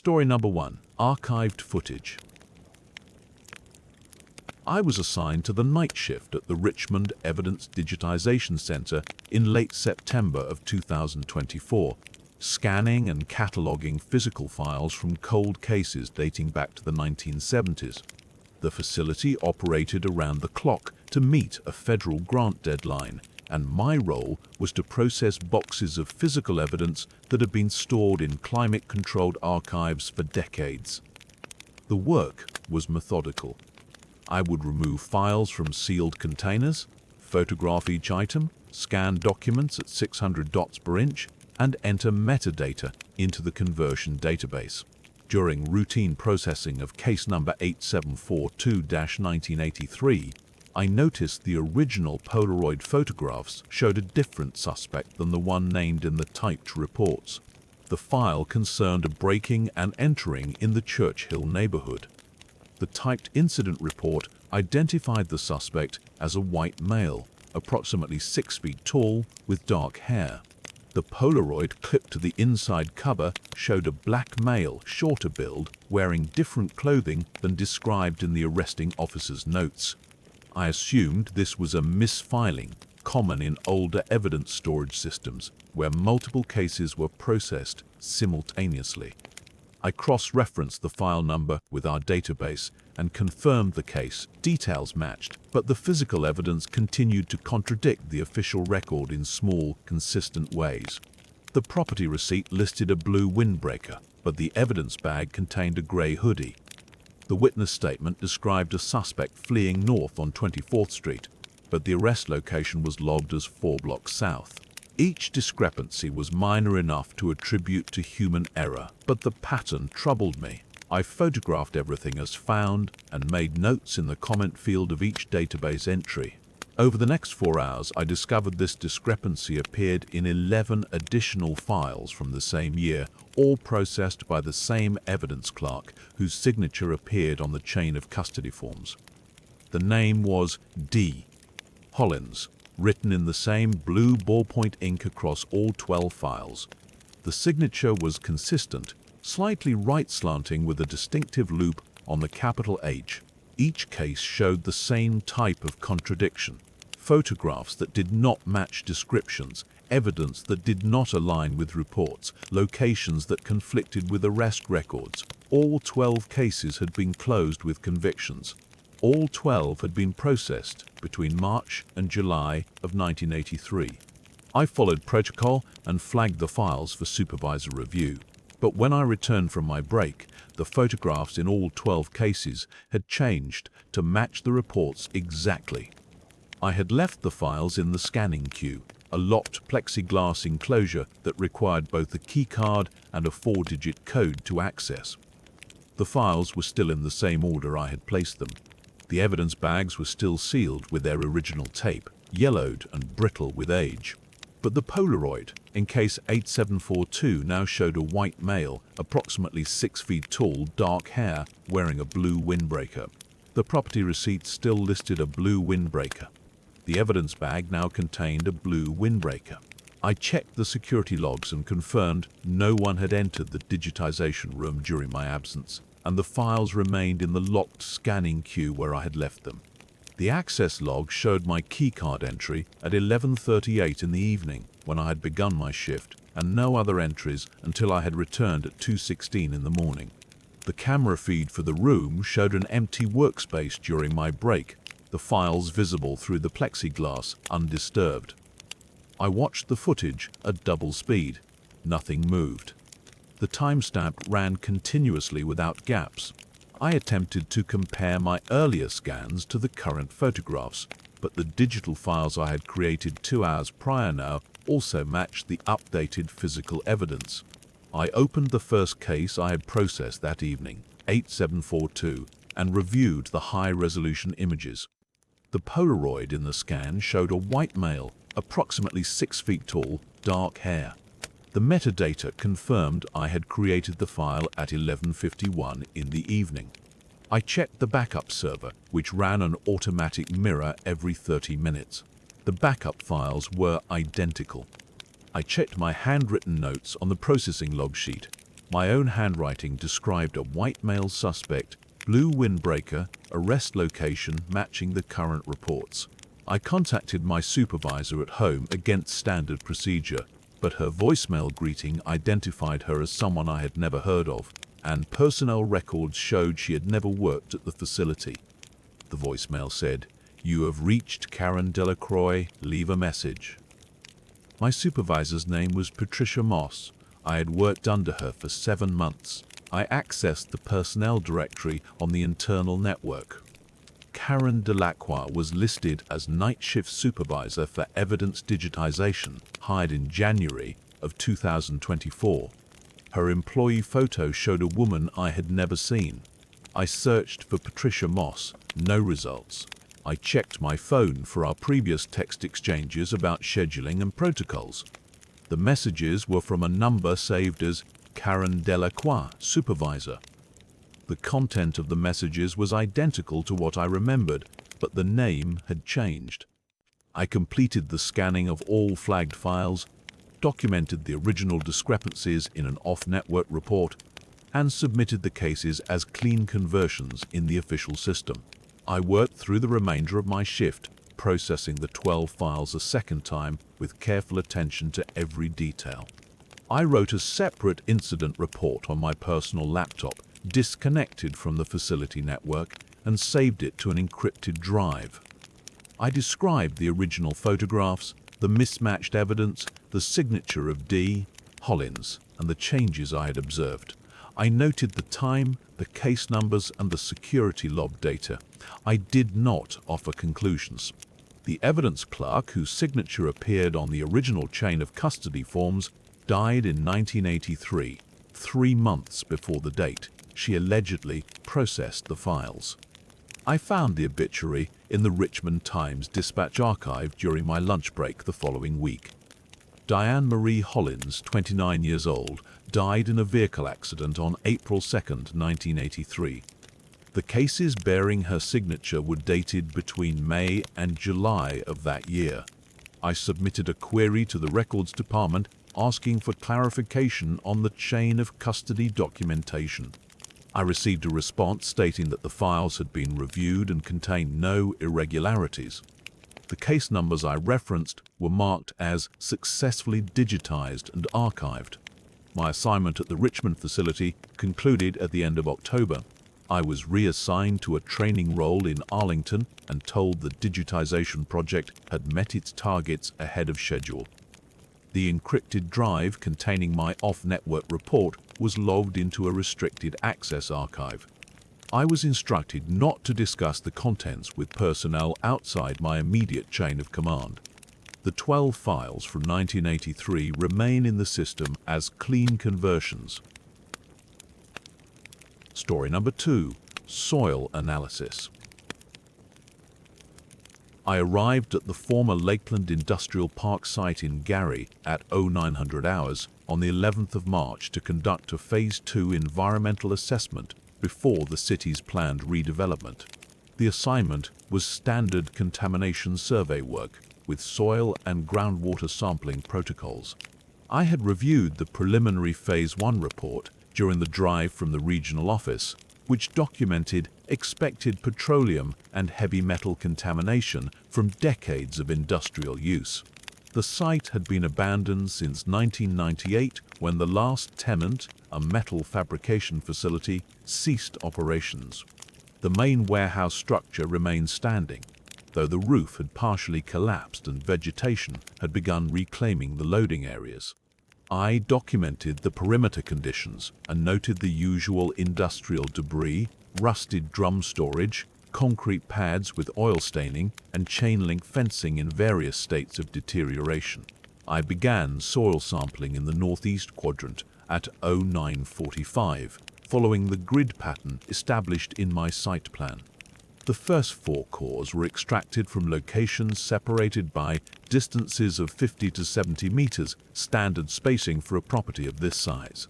Story number 1. Archived footage. I was assigned to the night shift at the Richmond Evidence Digitization Center in late September of 2024, scanning and cataloging physical files from cold cases dating back to the 1970s. The facility operated around the clock to meet a federal grant deadline, and my role was to process boxes of physical evidence that had been stored in climate-controlled archives for decades. The work was methodical. I would remove files from sealed containers, photograph each item, scan documents at 600 dots per inch, and enter metadata into the conversion database. During routine processing of case number 8742-1983, I noticed the original Polaroid photographs showed a different suspect than the one named in the typed reports. The file concerned a breaking and entering in the Churchill neighborhood. The typed incident report identified the suspect as a white male, approximately 6 feet tall, with dark hair. The Polaroid clipped to the inside cover showed a black male, shorter build, wearing different clothing than described in the arresting officer's notes. I assumed this was a misfiling, common in older evidence storage systems, where multiple cases were processed simultaneously. I cross-referenced the file number with our database and confirmed the case. Details matched, but the physical evidence continued to contradict the official record in small, consistent ways. The property receipt listed a blue windbreaker, but the evidence bag contained a gray hoodie. The witness statement described a suspect fleeing north on 24th Street, but the arrest location was logged as 4 blocks south. Each discrepancy was minor enough to attribute to human error, but the pattern troubled me. I photographed everything as found and made notes in the comment field of each database entry. Over the next 4 hours, I discovered this discrepancy appeared in 11 additional files from the same year, all processed by the same evidence clerk whose signature appeared on the chain of custody forms. The name was D. Hollins, written in the same blue ballpoint ink across all 12 files. The signature was consistent, slightly right-slanting with a distinctive loop on the capital H. Each case showed the same type of contradiction. Photographs that did not match descriptions, evidence that did not align with reports, locations that conflicted with arrest records. All 12 cases had been closed with convictions. All 12 had been processed between March and July of 1983. I followed protocol and flagged the files for supervisor review. But when I returned from my break, the photographs in all 12 cases had changed to match the reports exactly. I had left the files in the scanning queue, a locked plexiglass enclosure that required both a keycard and a 4-digit code to access. The files were still in the same order I had placed them. The evidence bags were still sealed with their original tape, yellowed and brittle with age. But the Polaroid, in case 8742, now showed a white male, approximately 6 feet tall, dark hair, wearing a blue windbreaker. The property receipt still listed a blue windbreaker. The evidence bag now contained a blue windbreaker. I checked the security logs and confirmed no one had entered the digitization room during my absence, and the files remained in the locked scanning queue where I had left them. The access log showed my keycard entry at 11:38 in the evening when I had begun my shift, and no other entries until I had returned at 2:16 in the morning. The camera feed for the room showed an empty workspace during my break, the files visible through the plexiglass undisturbed. I watched the footage at double speed. Nothing moved. The timestamp ran continuously without gaps. I attempted to compare my earlier scans to the current photographs, but the digital files I had created 2 hours prior now also matched the updated physical evidence. I opened the first case I had processed that evening, 8742, and reviewed the high-resolution images. The Polaroid in the scan showed a white male, approximately 6 feet tall, dark hair. The metadata confirmed I had created the file at 11:51 in the evening. I checked the backup server, which ran an automatic mirror every 30 minutes. The backup files were identical. I checked my handwritten notes on the processing log sheet. My own handwriting described a white male suspect, blue windbreaker, arrest location matching the current reports. I contacted my supervisor at home against standard procedure, but her voicemail greeting identified her as someone I had never heard of, and personnel records showed she had never worked at the facility. The voicemail said, "You have reached Karen Delacroix, leave a message." My supervisor's name was Patricia Moss. I had worked under her for 7 months. I accessed the personnel directory on the internal network. Karen Delacroix was listed as night shift supervisor for evidence digitization, hired in January of 2024. Her employee photo showed a woman I had never seen. I searched for Patricia Moss, no results. I checked my phone for our previous text exchanges about scheduling and protocols. The messages were from a number saved as Karen Delacroix, supervisor. The content of the messages was identical to what I remembered, but the name had changed. I completed the scanning of all flagged files, documented the original discrepancies in an off-network report, and submitted the cases as clean conversions in the official system. I worked through the remainder of my shift, processing the 12 files a second time with careful attention to every detail. I wrote a separate incident report on my personal laptop, disconnected from the facility network, and saved it to an encrypted drive. I described the original photographs, the mismatched evidence, the signature of D. Hollins, and the changes I had observed. I noted the time, the case numbers, and the security log data. I did not offer conclusions. The evidence clerk, whose signature appeared on the original chain of custody forms, died in 1983, 3 months before the date she allegedly processed the files. I found the obituary in the Richmond Times-Dispatch archive during my lunch break the following week. Diane Marie Hollins, 29 years old, died in a vehicle accident on April 2, 1983. The cases bearing her signature were dated between May and July of that year. I submitted a query to the Records Department asking for clarification on the chain of custody documentation. I received a response stating that the files had been reviewed and contained no irregularities. The case numbers I referenced were marked as successfully digitized and archived. My assignment at the Richmond facility concluded at the end of October. I was reassigned to a training role in Arlington and told the digitization project had met its targets ahead of schedule. The encrypted drive containing my off-network report was logged into a restricted access archive. I was instructed not to discuss the contents with personnel outside my immediate chain of command. The 12 files from 1983 remain in the system as clean conversions. Story number 2. Soil analysis. I arrived at the former Lakeland Industrial Park site in Gary at 0900 hours on the 11th of March to conduct a Phase 2 environmental assessment before the city's planned redevelopment. The assignment was standard contamination survey work with soil and groundwater sampling protocols. I had reviewed the preliminary Phase 1 report during the drive from the regional office, which documented expected petroleum and heavy metal contamination from decades of industrial use. The site had been abandoned since 1998 when the last tenant, a metal fabrication facility, ceased operations. The main warehouse structure remained standing, though the roof had partially collapsed and vegetation had begun reclaiming the loading areas. I documented the perimeter conditions and noted the usual industrial debris, rusted drum storage, concrete pads with oil staining, and chain-link fencing in various states of deterioration. I began soil sampling in the northeast quadrant at 0945, following the grid pattern established in my site plan. The first 4 cores were extracted from locations separated by distances of 50 to 70 meters, standard spacing for a property of this size.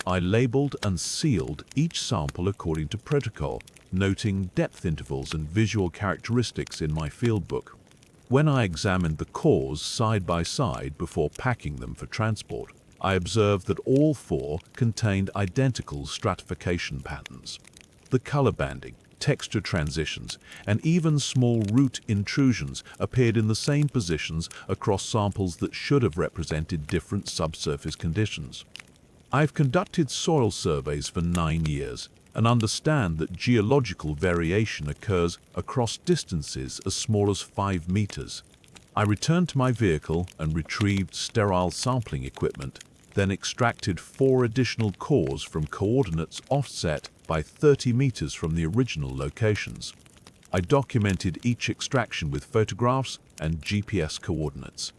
I labeled and sealed each sample according to protocol, noting depth intervals and visual characteristics in my field book. When I examined the cores side by side before packing them for transport, I observed that all four contained identical stratification patterns. The color banding, texture transitions, and even small root intrusions appeared in the same positions across samples that should have represented different subsurface conditions. I've conducted soil surveys for 9 years and understand that geological variation occurs across distances as small as 5 meters. I returned to my vehicle and retrieved sterile sampling equipment, then extracted 4 additional cores from coordinates offset by 30 meters from the original locations. I documented each extraction with photographs and GPS coordinates.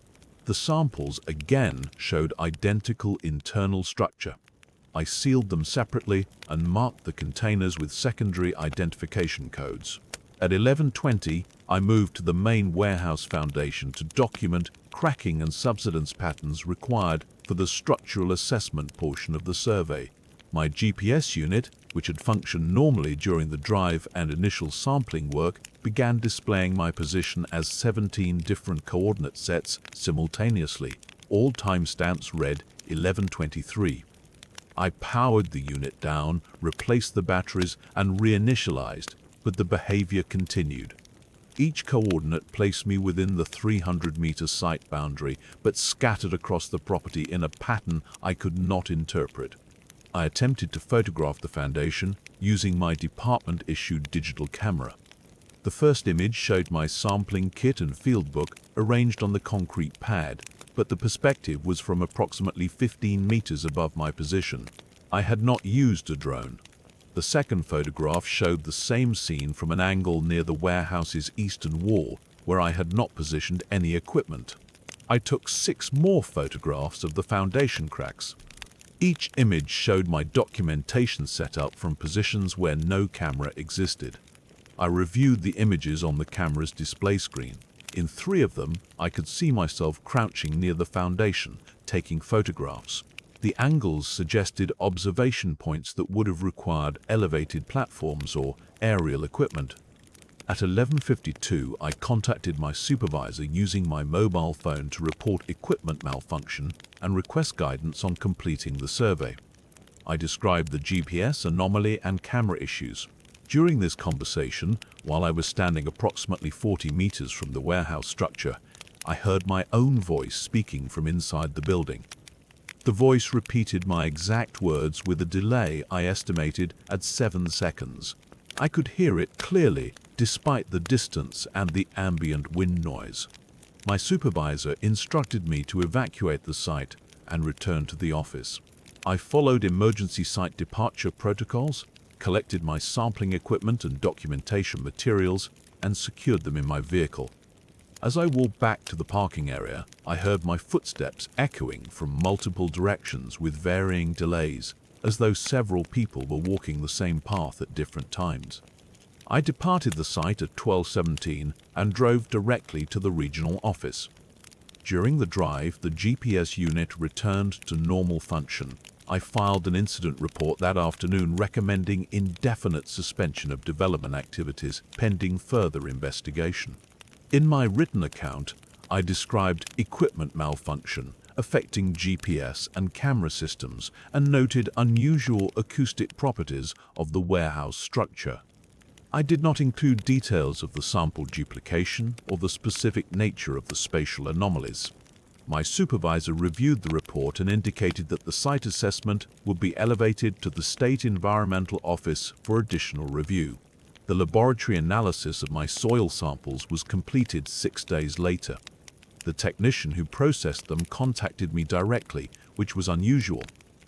The samples again showed identical internal structure. I sealed them separately and marked the containers with secondary identification codes. At 11:20, I moved to the main warehouse foundation to document cracking and subsidence patterns required for the structural assessment portion of the survey. My GPS unit, which had functioned normally during the drive and initial sampling work, began displaying my position as 17 different coordinate sets simultaneously. All timestamps read 11:23. I powered the unit down, replaced the batteries, and reinitialized, but the behavior continued. Each coordinate placed me within the 300-meter site boundary, but scattered across the property in a pattern I could not interpret. I attempted to photograph the foundation using my department-issued digital camera. The first image showed my sampling kit and field book arranged on the concrete pad, but the perspective was from approximately 15 meters above my position. I had not used a drone. The second photograph showed the same scene from an angle near the warehouse's eastern wall, where I had not positioned any equipment. I took 6 more photographs of the foundation cracks. Each image showed my documentation setup from positions where no camera existed. I reviewed the images on the camera's display screen. In 3 of them, I could see myself crouching near the foundation, taking photographs. The angles suggested observation points that would have required elevated platforms or aerial equipment. At 11:52, I contacted my supervisor using my mobile phone to report equipment malfunction and request guidance on completing the survey. I described the GPS anomaly and camera issues. During this conversation, while I was standing approximately 40 meters from the warehouse structure, I heard my own voice speaking from inside the building. The voice repeated my exact words with a delay I estimated at 7 seconds. I could hear it clearly, despite the distance and the ambient wind noise. My supervisor instructed me to evacuate the site and return to the office. I followed emergency site departure protocols, collected my sampling equipment and documentation materials, and secured them in my vehicle. As I walked back to the parking area, I heard my footsteps echoing from multiple directions with varying delays, as though several people were walking the same path at different times. I departed the site at 12:17 and drove directly to the regional office. During the drive, the GPS unit returned to normal function. I filed an incident report that afternoon recommending indefinite suspension of development activities pending further investigation. In my written account, I described equipment malfunction affecting GPS and camera systems and noted unusual acoustic properties of the warehouse structure. I did not include details of the sample duplication or the specific nature of the spatial anomalies. My supervisor reviewed the report and indicated that the site assessment would be elevated to the State Environmental Office for additional review. The laboratory analysis of my soil samples was completed 6 days later. The technician who processed them contacted me directly, which was unusual.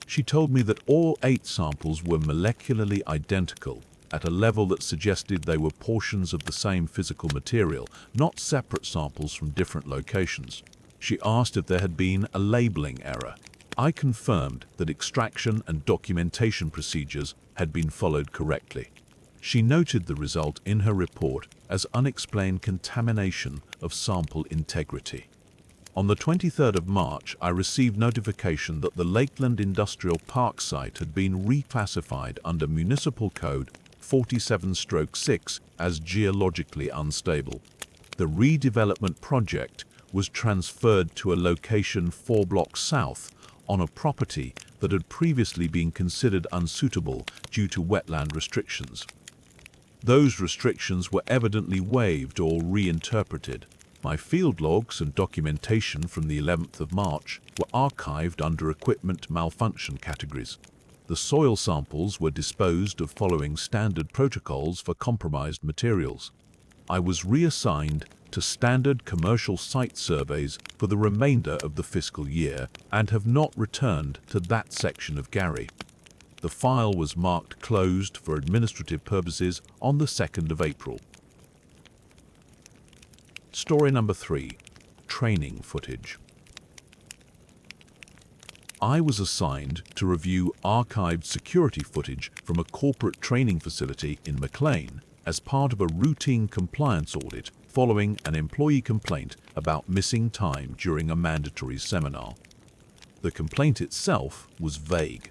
She told me that all 8 samples were molecularly identical, at a level that suggested they were portions of the same physical material, not separate samples from different locations. She asked if there had been a labeling error. I confirmed that extraction and documentation procedures had been followed correctly. She noted the result in her report as unexplained contamination of sample integrity. On the 23rd of March, I received notification that the Lakeland Industrial Park site had been reclassified under Municipal Code 47/6 as geologically unstable. The redevelopment project was transferred to a location 4 blocks south on a property that had previously been considered unsuitable due to wetland restrictions. Those restrictions were evidently waived or reinterpreted. My field logs and documentation from the 11th of March were archived under equipment malfunction categories. The soil samples were disposed of following standard protocols for compromised materials. I was reassigned to standard commercial site surveys for the remainder of the fiscal year and have not returned to that section of Gary. The file was marked closed for administrative purposes on the 2nd of April. Story number 3. Training footage. I was assigned to review archived security footage from a corporate training facility in McLean as part of a routine compliance audit following an employee complaint about missing time during a mandatory seminar. The complaint itself was vague.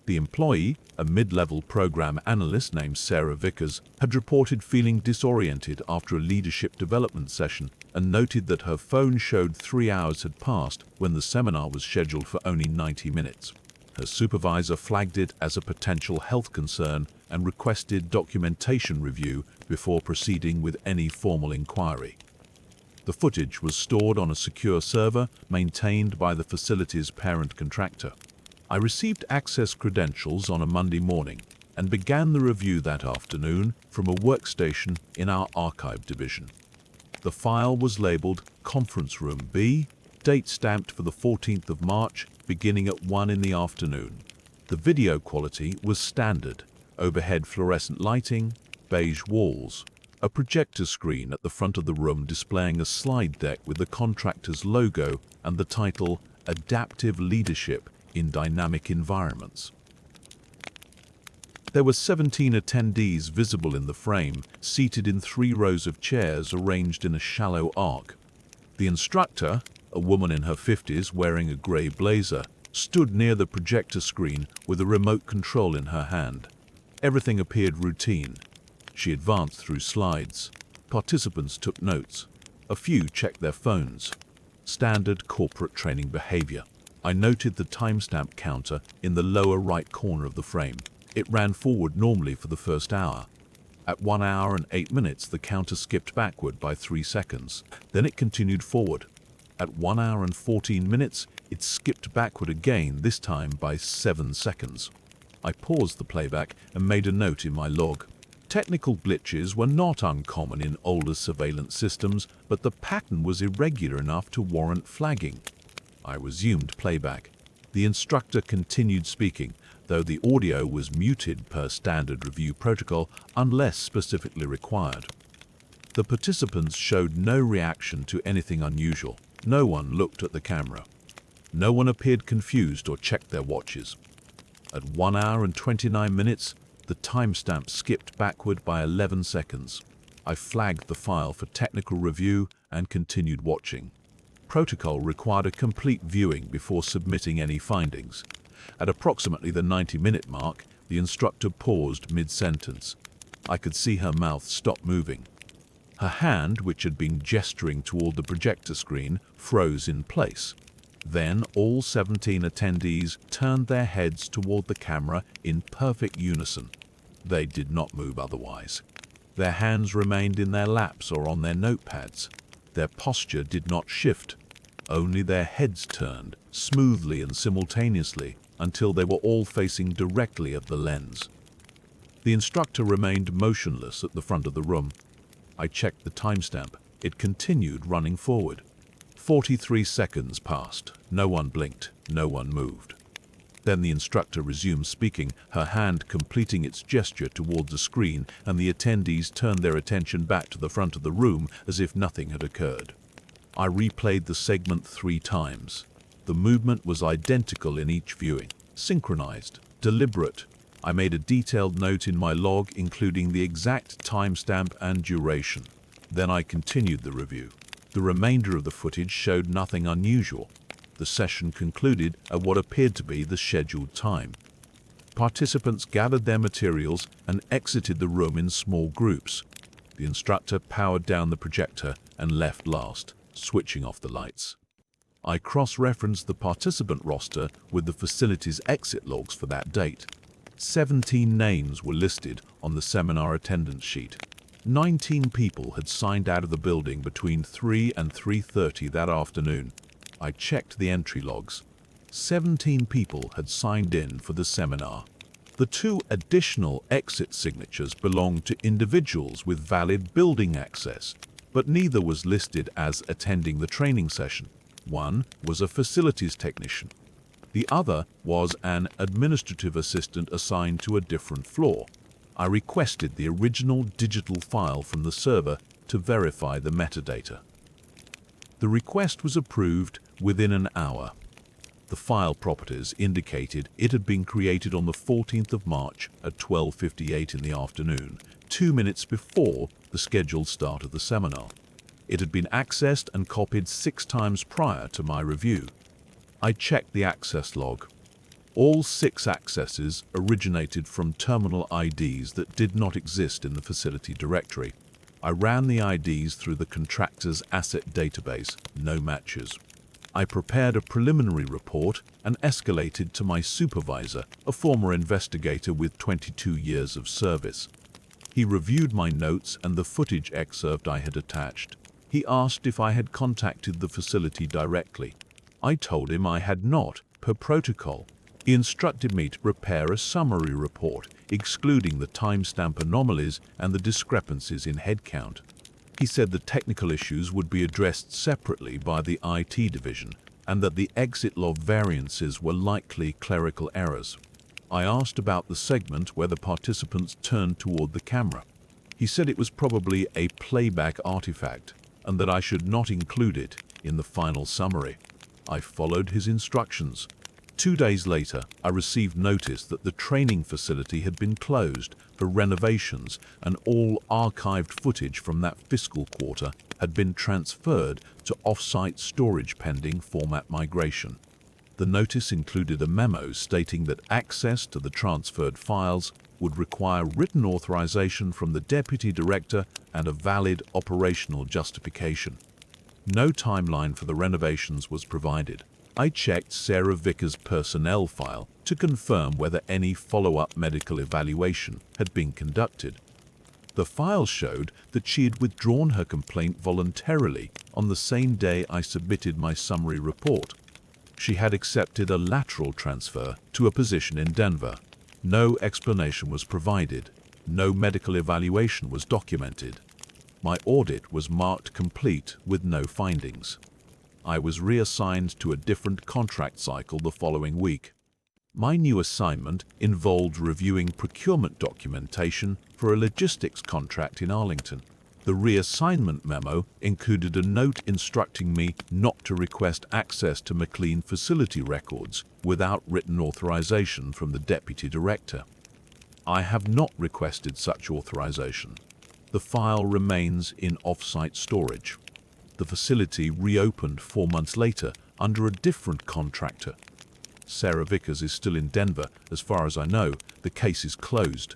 The employee, a mid-level program analyst named Sarah Vickers, had reported feeling disoriented after a leadership development session and noted that her phone showed 3 hours had passed when the seminar was scheduled for only 90 minutes. Her supervisor flagged it as a potential health concern and requested documentation review before proceeding with any formal inquiry. The footage was stored on a secure server maintained by the facility's parent contractor. I received access credentials on a Monday morning and began the review that afternoon from a workstation in our archive division. The file was labeled Conference Room B, date stamped for the 14th of March, beginning at 1 in the afternoon. The video quality was standard: overhead fluorescent lighting, beige walls, a projector screen at the front of the room displaying a slide deck with the contractor's logo and the title Adaptive Leadership in Dynamic Environments. There were 17 attendees visible in the frame, seated in 3 rows of chairs arranged in a shallow arc. The instructor, a woman in her 50s wearing a grey blazer, stood near the projector screen with a remote control in her hand. Everything appeared routine. She advanced through slides. Participants took notes. A few checked their phones. Standard corporate training behavior. I noted the timestamp counter in the lower right corner of the frame. It ran forward normally for the first hour. At 1 hour and 8 minutes, the counter skipped backward by 3 seconds. Then it continued forward. At 1 hour and 14 minutes, it skipped backward again, this time by 7 seconds. I paused the playback and made a note in my log. Technical glitches were not uncommon in older surveillance systems, but the pattern was irregular enough to warrant flagging. I resumed playback. The instructor continued speaking, though the audio was muted per standard review protocol unless specifically required. The participants showed no reaction to anything unusual. No one looked at the camera. No one appeared confused or checked their watches. At 1 hour and 29 minutes, the timestamp skipped backward by 11 seconds. I flagged the file for technical review and continued watching. Protocol required a complete viewing before submitting any findings. At approximately the 90-minute mark, the instructor paused mid-sentence. I could see her mouth stop moving. Her hand, which had been gesturing toward the projector screen, froze in place. Then all 17 attendees turned their heads toward the camera in perfect unison. They did not move otherwise. Their hands remained in their laps or on their notepads. Their posture did not shift. Only their heads turned, smoothly and simultaneously, until they were all facing directly at the lens. The instructor remained motionless at the front of the room. I checked the timestamp. It continued running forward. 43 seconds passed. No one blinked. No one moved. Then the instructor resumed speaking, her hand completing its gesture toward the screen, and the attendees turned their attention back to the front of the room as if nothing had occurred. I replayed the segment 3 times. The movement was identical in each viewing, synchronized, deliberate. I made a detailed note in my log including the exact timestamp and duration. Then I continued the review. The remainder of the footage showed nothing unusual. The session concluded at what appeared to be the scheduled time. Participants gathered their materials and exited the room in small groups. The instructor powered down the projector and left last, switching off the lights. I cross-referenced the participant roster with the facility's exit logs for that date. 17 names were listed on the seminar attendance sheet. 19 people had signed out of the building between 3 and 3:30 that afternoon. I checked the entry logs. 17 people had signed in for the seminar. The 2 additional exit signatures belonged to individuals with valid building access, but neither was listed as attending the training session. One was a facilities technician. The other was an administrative assistant assigned to a different floor. I requested the original digital file from the server to verify the metadata. The request was approved within an hour. The file properties indicated it had been created on the 14th of March at 12:58 in the afternoon, 2 minutes before the scheduled start of the seminar. It had been accessed and copied 6 times prior to my review. I checked the access log. All 6 accesses originated from terminal IDs that did not exist in the facility directory. I ran the IDs through the contractor's asset database, no matches. I prepared a preliminary report and escalated to my supervisor, a former investigator with 22 years of service. He reviewed my notes and the footage excerpt I had attached. He asked if I had contacted the facility directly. I told him I had not, per protocol. He instructed me to prepare a summary report, excluding the timestamp anomalies and the discrepancies in headcount. He said the technical issues would be addressed separately by the IT division and that the exit log variances were likely clerical errors. I asked about the segment where the participants turned toward the camera. He said it was probably a playback artifact and that I should not include it in the final summary. I followed his instructions. 2 days later, I received notice that the training facility had been closed for renovations and all archived footage from that fiscal quarter had been transferred to off-site storage pending format migration. The notice included a memo stating that access to the transferred files would require written authorization from the deputy director and a valid operational justification. No timeline for the renovations was provided. I checked Sarah Vickers' personnel file to confirm whether any follow-up medical evaluation had been conducted. The file showed that she had withdrawn her complaint voluntarily on the same day I submitted my summary report. She had accepted a lateral transfer to a position in Denver. No explanation was provided. No medical evaluation was documented. My audit was marked complete with no findings. I was reassigned to a different contract cycle the following week. My new assignment involved reviewing procurement documentation for a logistics contract in Arlington. The reassignment memo included a note instructing me not to request access to McLean facility records without written authorization from the deputy director. I have not requested such authorization. The file remains in off-site storage. The facility reopened 4 months later under a different contractor. Sarah Vickers is still in Denver. As far as I know, the case is closed.